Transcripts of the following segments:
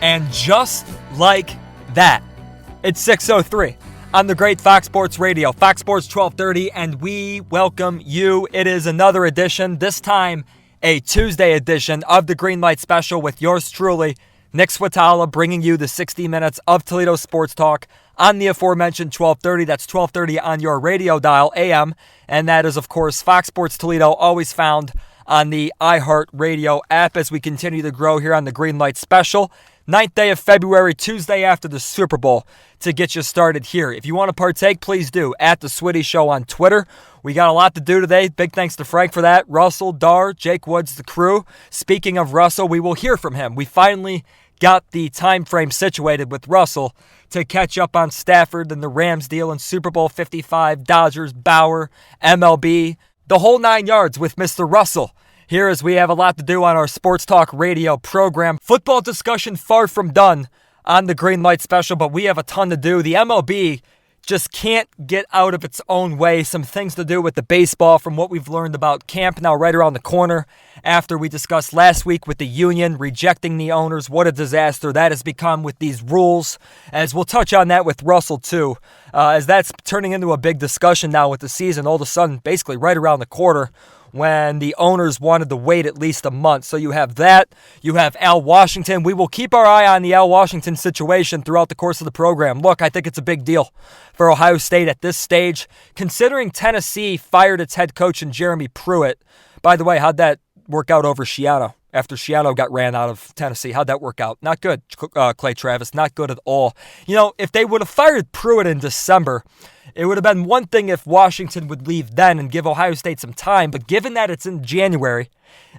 And just like that, it's 6:03 on the great Fox Sports Radio, Fox Sports 1230, and we welcome you. It is another edition, this time a Tuesday edition of the Green Light Special with yours truly, Nick Switala, bringing you the 60 minutes of Toledo sports talk on the aforementioned 1230. That's 1230 on your radio dial, AM, and that is, of course, Fox Sports Toledo, always found on the iHeartRadio app as we continue to grow here on the Green Light Special. 9th day of February, Tuesday after the Super Bowl, to get you started here. If you want to partake, please do, at The Switty Show on Twitter. We got a lot to do today. Big thanks to Frank for that. Russell, Dar, Jake Woods, the crew. Speaking of Russell, we will hear from him. We finally got the time frame situated with Russell to catch up on Stafford and the Rams deal in Super Bowl 55, Dodgers, Bauer, MLB, the whole 9 yards with Mr. Russell. Here, as we have a lot to do on our Sports Talk Radio program. Football discussion far from done on the Green Light Special, but we have a ton to do. The MLB just can't get out of its own way. Some things to do with the baseball from what we've learned about camp now right around the corner after we discussed last week with the union rejecting the owners. What a disaster that has become with these rules, as we'll touch on that with Russell too, as that's turning into a big discussion now with the season all of a sudden basically right around the corner, when the owners wanted to wait at least a month. So you have that. You have Al Washington. We will keep our eye on the Al Washington situation throughout the course of the program. Look, I think it's a big deal for Ohio State at this stage, considering Tennessee fired its head coach in Jeremy Pruitt. By the way, how'd that work out over Schiano? After Schiano got ran out of Tennessee, how'd that work out? Not good, Clay Travis, not good at all. You know, if they would have fired Pruitt in December, it would have been one thing if Washington would leave then and give Ohio State some time, but given that it's in January,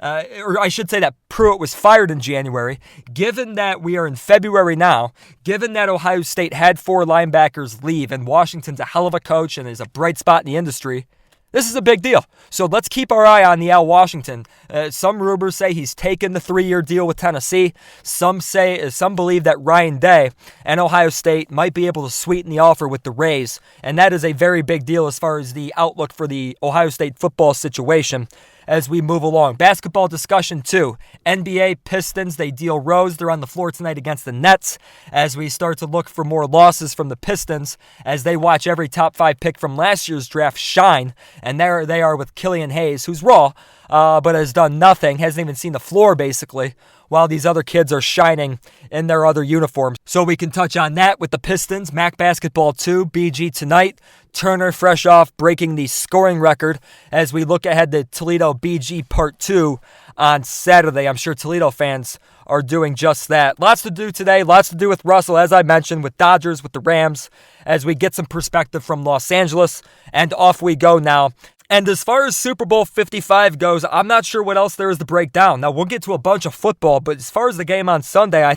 or I should say that Pruitt was fired in January, given that we are in February now, given that Ohio State had 4 linebackers leave and Washington's a hell of a coach and is a bright spot in the industry, this is a big deal. So let's keep our eye on the Al Washington. Some rumors say he's taken the 3-year deal with Tennessee. Some believe that Ryan Day and Ohio State might be able to sweeten the offer with the Rays. And that is a very big deal as far as the outlook for the Ohio State football situation as we move along. Basketball discussion too. NBA Pistons, they deal Rose. They're on the floor tonight against the Nets as we start to look for more losses from the Pistons as they watch every top 5 pick from last year's draft shine. And there they are with Killian Hayes, who's raw, but has done nothing, hasn't even seen the floor basically, while these other kids are shining in their other uniforms. So we can touch on that with the Pistons. MAC basketball 2, BG tonight. Turner fresh off breaking the scoring record as we look ahead to Toledo BG Part 2 on Saturday. I'm sure Toledo fans are doing just that. Lots to do today, lots to do with Russell, as I mentioned, with Dodgers, with the Rams, as we get some perspective from Los Angeles, and off we go now. And as far as Super Bowl 55 goes, I'm not sure what else there is to break down. Now, we'll get to a bunch of football, but as far as the game on Sunday, I'm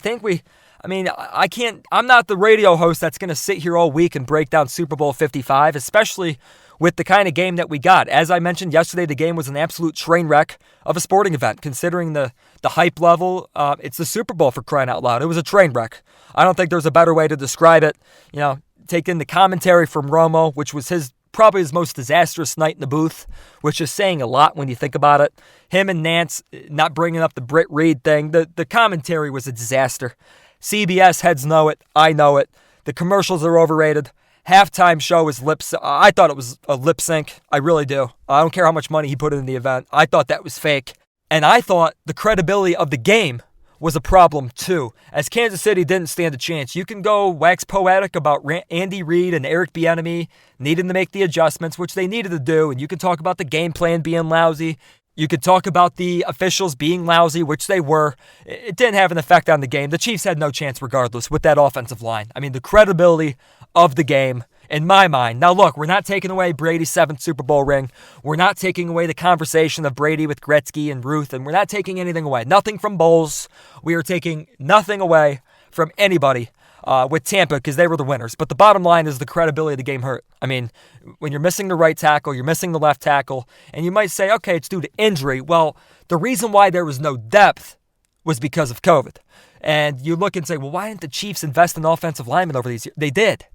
not the radio host that's going to sit here all week and break down Super Bowl 55, especially with the kind of game that we got. As I mentioned yesterday, the game was an absolute train wreck of a sporting event, considering the hype level. It's the Super Bowl, for crying out loud. It was a train wreck. I don't think there's a better way to describe it. You know, take in the commentary from Romo, which was probably his most disastrous night in the booth, which is saying a lot when you think about it. Him and Nance not bringing up the Britt Reed thing. The commentary was a disaster. CBS heads know it. I know it. The commercials are overrated. Halftime show is I thought it was a lip sync. I really do. I don't care how much money he put in the event. I thought that was fake. And I thought the credibility of the game was a problem too, as Kansas City didn't stand a chance. You can go wax poetic about Andy Reid and Eric Bieniemy needing to make the adjustments, which they needed to do, and you can talk about the game plan being lousy. You could talk about the officials being lousy, which they were. It didn't have an effect on the game. The Chiefs had no chance regardless with that offensive line. I mean, the credibility of the game, in my mind. Now, look, we're not taking away Brady's 7th Super Bowl ring. We're not taking away the conversation of Brady with Gretzky and Ruth, and we're not taking anything away. Nothing from Bowles. We are taking nothing away from anybody with Tampa because they were the winners. But the bottom line is the credibility of the game hurt. I mean, when you're missing the right tackle, you're missing the left tackle, and you might say, okay, it's due to injury. Well, the reason why there was no depth was because of COVID. And you look and say, well, why didn't the Chiefs invest in offensive linemen over these years? They did.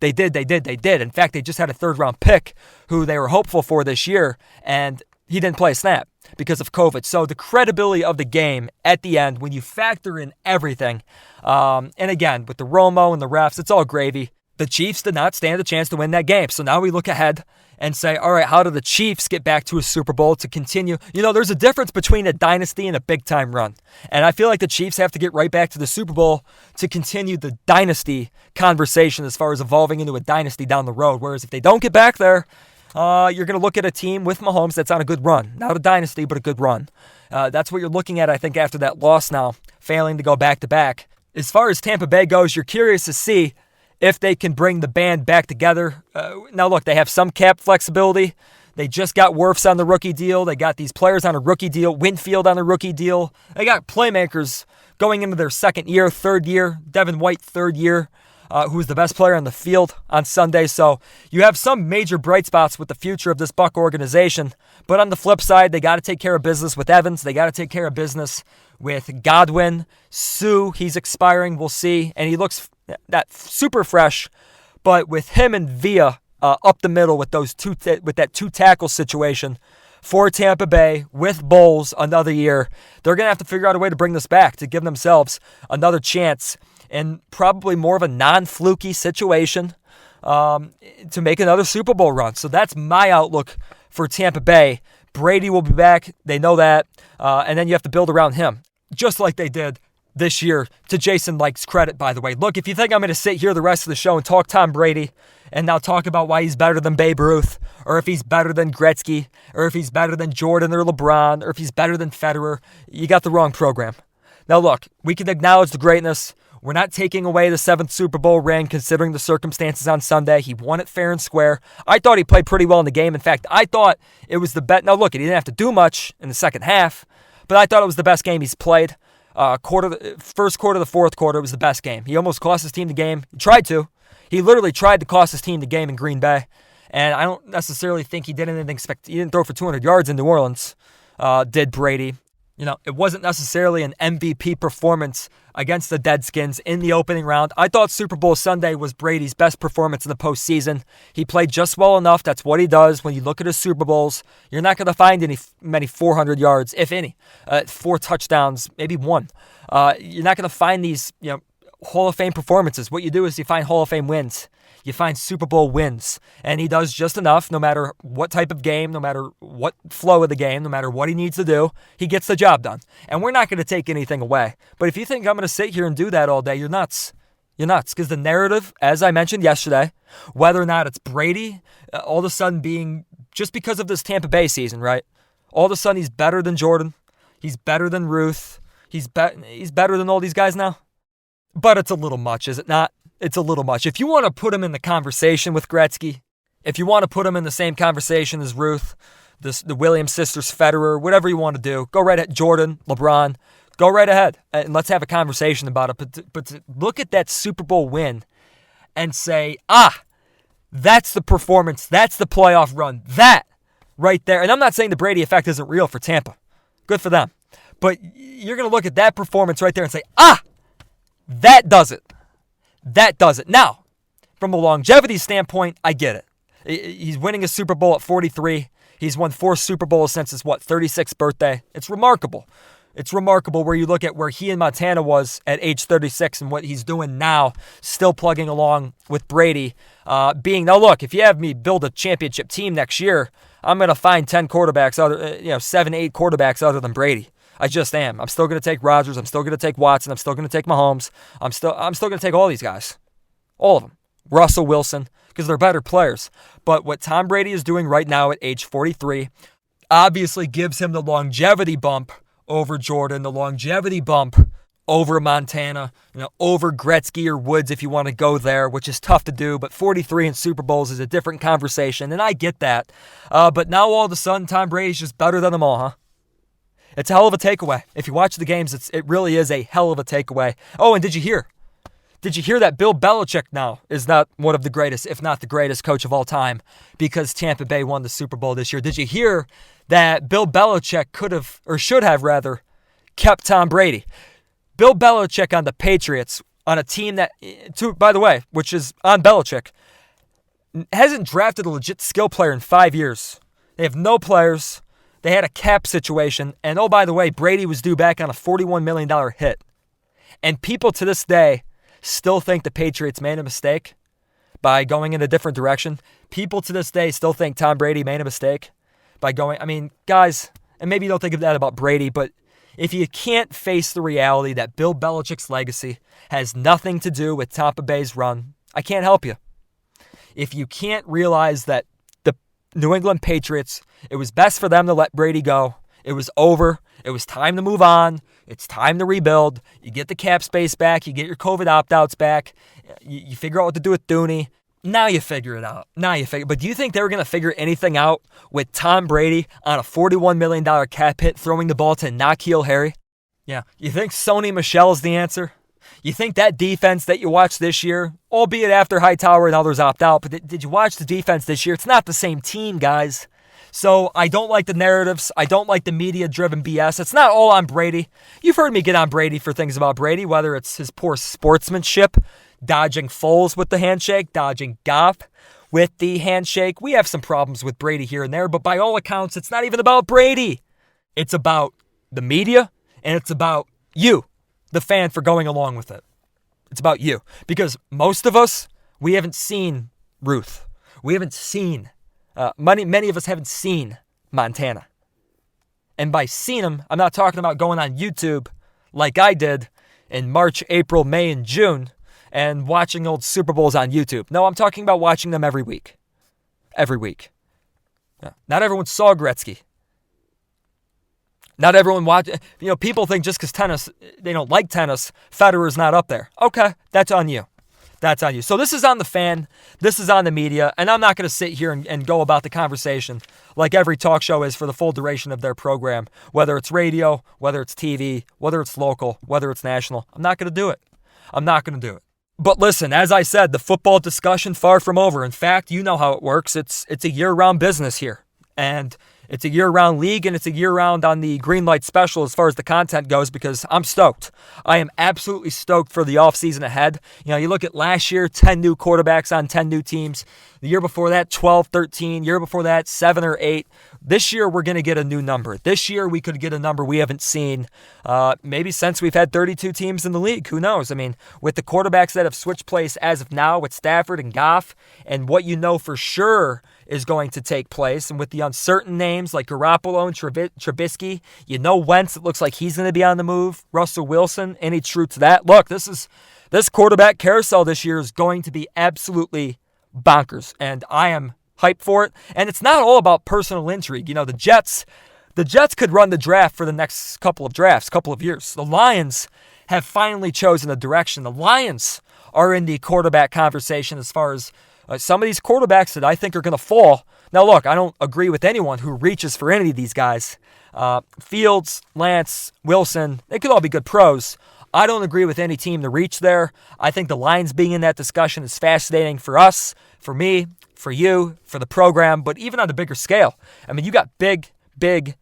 They did. In fact, they just had a third-round pick who they were hopeful for this year, and he didn't play a snap because of COVID. So the credibility of the game at the end, when you factor in everything, and again, with the Romo and the refs, it's all gravy. The Chiefs did not stand a chance to win that game. So now we look ahead and say, all right, how do the Chiefs get back to a Super Bowl to continue? There's a difference between a dynasty and a big-time run. And I feel like the Chiefs have to get right back to the Super Bowl to continue the dynasty conversation as far as evolving into a dynasty down the road. Whereas if they don't get back there, you're going to look at a team with Mahomes that's on a good run. Not a dynasty, but a good run. That's what you're looking at, I think, after that loss now, failing to go back-to-back. As far as Tampa Bay goes, you're curious to see if they can bring the band back together. Now, look, they have some cap flexibility. They just got Wirfs on the rookie deal. They got these players on a rookie deal. Winfield on a rookie deal. They got playmakers going into their second year, third year. Devin White, third year, who was the best player on the field on Sunday. So you have some major bright spots with the future of this Buck organization. But on the flip side, they got to take care of business with Evans. They got to take care of business with Godwin. Sue, he's expiring. We'll see. And he looks not super fresh, but with him and Villa up the middle with that two tackle situation for Tampa Bay with Bowles another year, they're going to have to figure out a way to bring this back to give themselves another chance and probably more of a non-fluky situation to make another Super Bowl run. So that's my outlook for Tampa Bay. Brady will be back. They know that. And then you have to build around him, just like they did this year, to Jason Licht's credit, by the way. Look, if you think I'm going to sit here the rest of the show and talk Tom Brady and now talk about why he's better than Babe Ruth, or if he's better than Gretzky, or if he's better than Jordan or LeBron, or if he's better than Federer, you got the wrong program. Now, look, we can acknowledge the greatness. We're not taking away the 7th Super Bowl ring considering the circumstances on Sunday. He won it fair and square. I thought he played pretty well in the game. In fact, I thought it was the best. Now, look, he didn't have to do much in the second half, but I thought it was the best game he's played. First quarter, the fourth quarter was the best game. He almost cost his team the game. He tried to. He literally tried to cost his team the game in Green Bay. And I don't necessarily think he did anything he didn't throw for 200 yards in New Orleans, did Brady. It wasn't necessarily an MVP performance against the Deadskins in the opening round. I thought Super Bowl Sunday was Brady's best performance in the postseason. He played just well enough. That's what he does. When you look at his Super Bowls, you're not going to find many 400 yards, if any. 4 touchdowns, maybe 1. You're not going to find these Hall of Fame performances. What you do is you find Hall of Fame wins. You find Super Bowl wins. And he does just enough, no matter what type of game, no matter what flow of the game, no matter what he needs to do, he gets the job done. And we're not going to take anything away. But if you think I'm going to sit here and do that all day, you're nuts. You're nuts. Because the narrative, as I mentioned yesterday, whether or not it's Brady, all of a sudden being, just because of this Tampa Bay season, right? All of a sudden he's better than Jordan. He's better than Ruth. He's better than all these guys now. But it's a little much, is it not? It's a little much. If you want to put him in the conversation with Gretzky, if you want to put him in the same conversation as Ruth, the Williams sisters, Federer, whatever you want to do, go right at Jordan, LeBron, go right ahead and let's have a conversation about it. But to look at that Super Bowl win and say, that's the performance, that's the playoff run, that right there. And I'm not saying the Brady effect isn't real for Tampa. Good for them. But you're going to look at that performance right there and say, that does it. That does it. Now, from a longevity standpoint, I get it. He's winning a Super Bowl at 43. He's won 4 Super Bowls since his, 36th birthday. It's remarkable. It's remarkable where you look at where he and Montana was at age 36 and what he's doing now, still plugging along with Brady. Now, look, if you have me build a championship team next year, I'm going to find 10 quarterbacks, 7, 8 quarterbacks other than Brady. I just am. I'm still going to take Rodgers. I'm still going to take Watson. I'm still going to take Mahomes. I'm still going to take all these guys. All of them. Russell Wilson, because they're better players. But what Tom Brady is doing right now at age 43 obviously gives him the longevity bump over Jordan, the longevity bump over Montana, over Gretzky or Woods if you want to go there, which is tough to do. But 43 in Super Bowls is a different conversation, and I get that. But now all of a sudden, Tom Brady's just better than them all, huh? It's a hell of a takeaway. If you watch the games, it really is a hell of a takeaway. Oh, and did you hear that Bill Belichick now is not one of the greatest, if not the greatest coach of all time because Tampa Bay won the Super Bowl this year? Did you hear that Bill Belichick could have, or should have rather, kept Tom Brady? Bill Belichick on the Patriots, on a team that, by the way, which is on Belichick, hasn't drafted a legit skill player in 5 years. They have no players. They had a cap situation, and oh, by the way, Brady was due back on a $41 million hit. And people to this day still think the Patriots made a mistake by going in a different direction. People to this day still think Tom Brady made a mistake by going. I mean, guys, and maybe you don't think of that about Brady, but if you can't face the reality that Bill Belichick's legacy has nothing to do with Tampa Bay's run, I can't help you. If you can't realize that the New England Patriots, it was best for them to let Brady go. It was over. It was time to move on. It's time to rebuild. You get the cap space back. You get your COVID opt-outs back. You figure out what to do with Dooney. Now you figure it out. But do you think they were going to figure anything out with Tom Brady on a $41 million cap hit throwing the ball to N'Keal Harry? Yeah. You think Sony Michel is the answer? You think that defense that you watched this year, albeit after Hightower and others opt out, but did you watch the defense this year? It's not the same team, guys. So I don't like the narratives. I don't like the media-driven BS. It's not all on Brady. You've heard me get on Brady for things about Brady, whether it's his poor sportsmanship, dodging Foles with the handshake, dodging Goff with the handshake. We have some problems with Brady here and there, but by all accounts, it's not even about Brady. It's about the media, and it's about you, the fan, for going along with it. It's about you. Because most of us, we haven't seen Ruth. We haven't seen many of us haven't seen Montana. And by seen them, I'm not talking about going on YouTube like I did in March, April, May, and June and watching old Super Bowls on YouTube. No, I'm talking about watching them every week. Every week. Yeah. Not everyone saw Gretzky. Not everyone watched. People think just because tennis, they don't like tennis, Federer's not up there. Okay, that's on you. That's on you. So this is on the fan. This is on the media. And I'm not going to sit here and go about the conversation like every talk show is for the full duration of their program, whether it's radio, whether it's TV, whether it's local, whether it's national. I'm not going to do it. I'm not going to do it. But listen, as I said, the football discussion far from over. In fact, you know how it works. It's a year-round business here. And it's a year-round league, and it's a year-round on the green light special as far as the content goes, because I'm stoked. I am absolutely stoked for the offseason ahead. You look at last year, 10 new quarterbacks on 10 new teams. The year before that, 12, 13. Year before that, 7 or 8. This year, we're going to get a new number. This year, we could get a number we haven't seen maybe since we've had 32 teams in the league. Who knows? I mean, with the quarterbacks that have switched place as of now with Stafford and Goff, and what you know for sure is going to take place, and with the uncertain names like Garoppolo and Trubisky, Wentz, it looks like he's going to be on the move. Russell Wilson, any truth to that? Look, this quarterback carousel this year is going to be absolutely bonkers, and I am hyped for it. And it's not all about personal intrigue. The Jets could run the draft for the next couple of years. The Lions have finally chosen a direction. The Lions are in the quarterback conversation as far as some of these quarterbacks that I think are going to fall. Now, look, I don't agree with anyone who reaches for any of these guys. Fields, Lance, Wilson, they could all be good pros. I don't agree with any team to reach there. I think the Lions being in that discussion is fascinating for us, for me, for you, for the program, but even on the bigger scale. I mean, you got big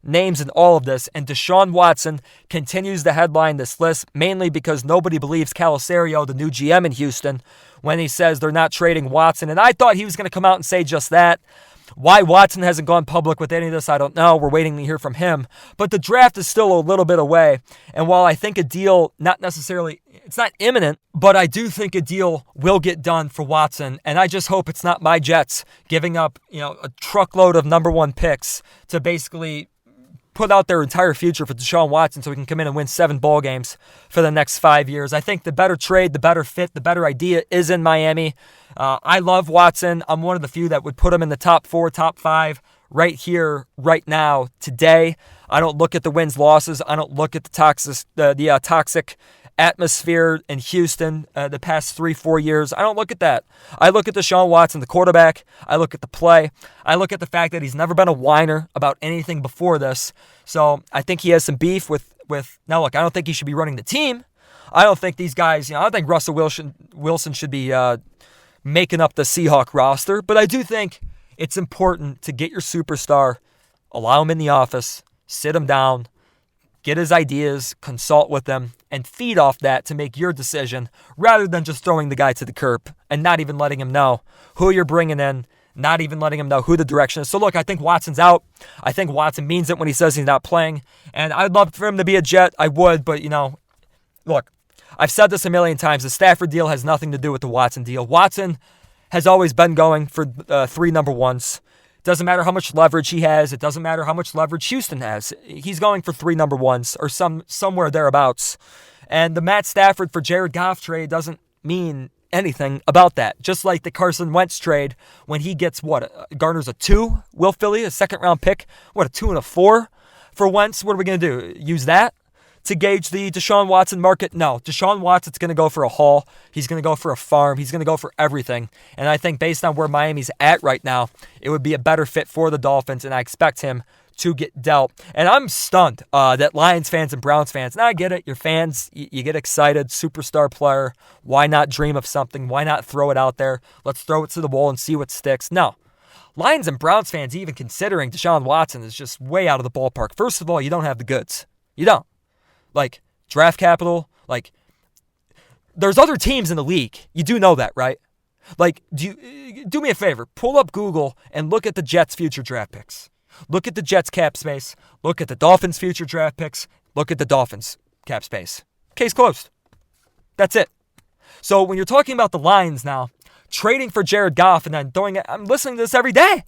names in all of this, and Deshaun Watson continues to headline this list, mainly because nobody believes Calisario, the new GM in Houston, when he says they're not trading Watson. And I thought he was going to come out and say just that. Why Watson hasn't gone public with any of this, I don't know. We're waiting to hear from him. But the draft is still a little bit away. And while I think a deal, it's not imminent, but I do think a deal will get done for Watson. And I just hope it's not my Jets giving up, a truckload of number 1 picks to basically put out their entire future for Deshaun Watson so he can come in and win 7 ball games for the next 5 years. I think the better trade, the better fit, the better idea is in Miami. I love Watson. I'm one of the few that would put him in the top 4, top 5 right here, right now, today. I don't look at the wins, losses. I don't look at the toxic atmosphere in Houston the past 3-4 years. I don't look at that. I look at Deshaun Watson, the quarterback. I look at the play. I look at the fact that he's never been a whiner about anything before this. So I think he has some beef with now look, I don't think he should be running the team. I don't think these guys, I don't think Russell Wilson should be making up the Seahawk roster, but I do think it's important to get your superstar, allow him in the office, sit him down, get his ideas, consult with them, and feed off that to make your decision rather than just throwing the guy to the curb and not even letting him know who you're bringing in, not even letting him know who the direction is. So look, I think Watson's out. I think Watson means it when he says he's not playing. And I'd love for him to be a Jet. I would, but look, I've said this a million times. The Stafford deal has nothing to do with the Watson deal. Watson has always been going for 3 number ones. Doesn't matter how much leverage he has. It doesn't matter how much leverage Houston has. He's going for 3 number ones or somewhere thereabouts. And the Matt Stafford for Jared Goff trade doesn't mean anything about that. Just like the Carson Wentz trade, when he gets garners a 2, Will Philly, a second-round pick, a 2 and a 4 for Wentz. What are we going to do? Use that to gauge the Deshaun Watson market? No. Deshaun Watson's going to go for a haul. He's going to go for a farm. He's going to go for everything. And I think based on where Miami's at right now, it would be a better fit for the Dolphins, and I expect him to get dealt. And I'm stunned that Lions fans and Browns fans, now I get it, you're fans, you get excited, superstar player, why not dream of something? Why not throw it out there? Let's throw it to the wall and see what sticks. No. Lions and Browns fans even considering Deshaun Watson is just way out of the ballpark. First of all, you don't have the goods. You don't. Draft capital, there's other teams in the league. You do know that, right? Do me a favor, pull up Google and look at the Jets' future draft picks. Look at the Jets' cap space. Look at the Dolphins' future draft picks. Look at the Dolphins' cap space. Case closed. That's it. So when you're talking about the Lions now, trading for Jared Goff and then throwing it, I'm listening to this every day.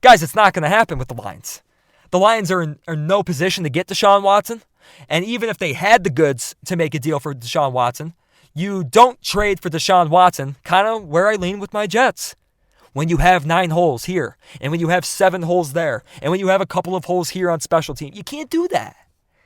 Guys, it's not going to happen with the Lions. The Lions are in no position to get Deshaun Watson. And even if they had the goods to make a deal for Deshaun Watson, you don't trade for Deshaun Watson, kind of where I lean with my Jets. When you have 9 holes here, and when you have 7 holes there, and when you have a couple of holes here on special team, you can't do that.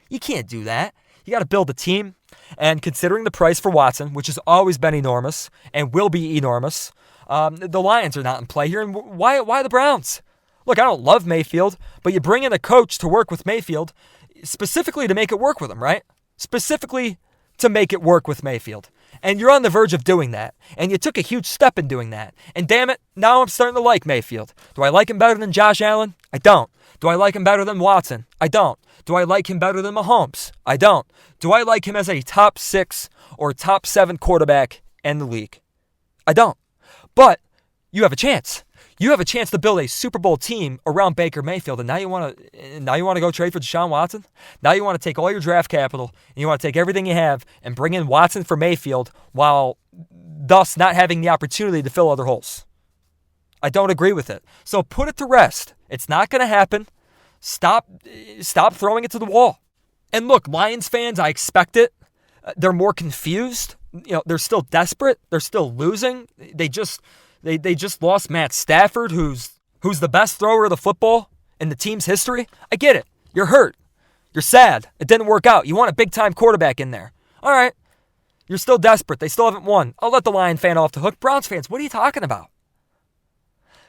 You can't do that. You got to build a team. And considering the price for Watson, which has always been enormous and will be enormous, the Lions are not in play here. And why the Browns? Look, I don't love Mayfield, but you bring in a coach to work with Mayfield specifically to make it work with him, right? Specifically to make it work with Mayfield. And you're on the verge of doing that. And you took a huge step in doing that. And damn it, now I'm starting to like Mayfield. Do I like him better than Josh Allen? I don't. Do I like him better than Watson? I don't. Do I like him better than Mahomes? I don't. Do I like him as a top 6 or top 7 quarterback in the league? I don't. But you have a chance. You have a chance to build a Super Bowl team around Baker Mayfield, and now you want to go trade for Deshaun Watson? Now you want to take all your draft capital, and you want to take everything you have and bring in Watson for Mayfield while thus not having the opportunity to fill other holes. I don't agree with it. So put it to rest. It's not going to happen. Stop throwing it to the wall. And look, Lions fans, I expect it. They're more confused. They're still desperate. They're still losing. They just lost Matt Stafford, who's the best thrower of the football in the team's history. I get it. You're hurt. You're sad. It didn't work out. You want a big-time quarterback in there. All right. You're still desperate. They still haven't won. I'll let the Lion fan off the hook. Browns fans, what are you talking about?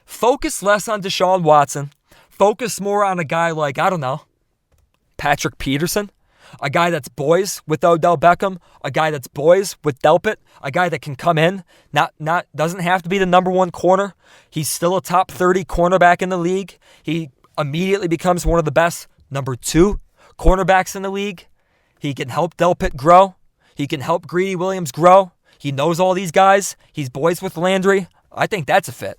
Focus less on Deshaun Watson. Focus more on a guy like, I don't know, Patrick Peterson. A guy that's boys with Odell Beckham, a guy that's boys with Delpit, a guy that can come in, doesn't have to be the number 1 corner. He's still a top 30 cornerback in the league. He immediately becomes one of the best number 2 cornerbacks in the league. He can help Delpit grow. He can help Greedy Williams grow. He knows all these guys. He's boys with Landry. I think that's a fit.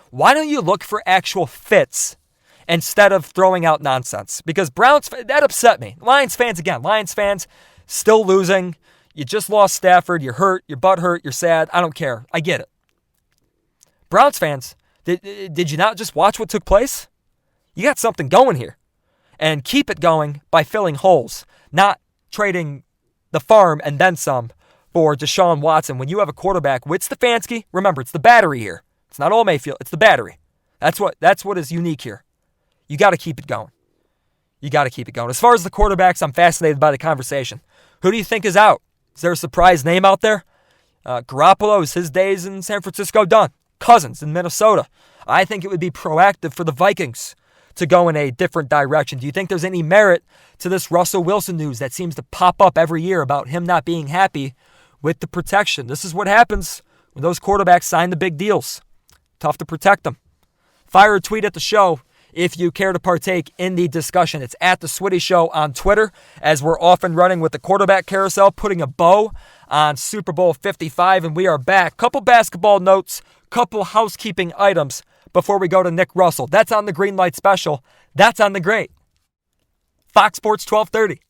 Why don't you look for actual fits instead of throwing out nonsense? Because that upset me. Lions fans still losing. You just lost Stafford. You're hurt. Your butt hurt. You're sad. I don't care. I get it. Browns fans, did you not just watch what took place? You got something going here. And keep it going by filling holes, not trading the farm and then some for Deshaun Watson. When you have a quarterback with Stefanski, remember, it's the battery here. It's not all Mayfield. It's the battery. That's what is unique here. You got to keep it going. You got to keep it going. As far as the quarterbacks, I'm fascinated by the conversation. Who do you think is out? Is there a surprise name out there? Garoppolo, is his days in San Francisco done? Cousins in Minnesota. I think it would be proactive for the Vikings to go in a different direction. Do you think there's any merit to this Russell Wilson news that seems to pop up every year about him not being happy with the protection? This is what happens when those quarterbacks sign the big deals. Tough to protect them. Fire a tweet at the show if you care to partake in the discussion. It's at The Switty Show on Twitter, as we're off and running with the quarterback carousel, putting a bow on Super Bowl 55, and we are back. Couple basketball notes, couple housekeeping items before we go to Nick Russell. That's on the Green Light Special. That's on the great Fox Sports 1230.